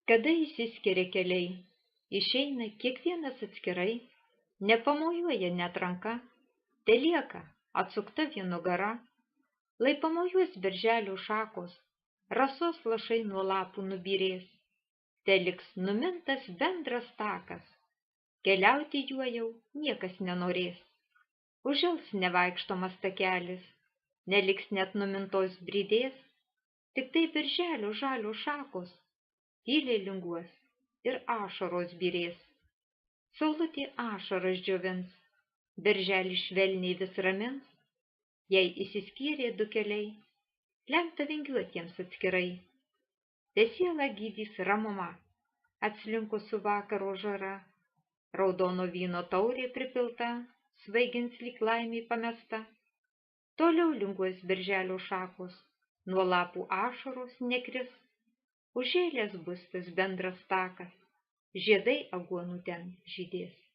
Kada išsiskiria keliai, išeina kiekvienas atskirai, nepamojuoja net ranka, telieka atsukta vien nugara, lai pamojuos berželių šakos, rasos lašai nuo lapų nubyrės, teliks numintas bendras takas, keliauti juo jau niekas nenorės. Užžels nevaikštomas takelis, neliks net numintos brydės, tik tai berželio žalio šakos, tyliai linguos ir ašaros byrės. Saulutė ašaras džiovins, berželį švelniai vis ramins, jei išsiskyrė du keliai, lemta vingiuotiems atskirai. Te sielą gydys ramuma, atslinkusių vakaro žara, raudono vyno taurė pripilta, svaigins lyg laimė pamesta. Toliau linguos berželio šakos, nuo lapų ašaros nekris, užžėlęs bus tas bendras takas, žiedai aguonų ten žydės.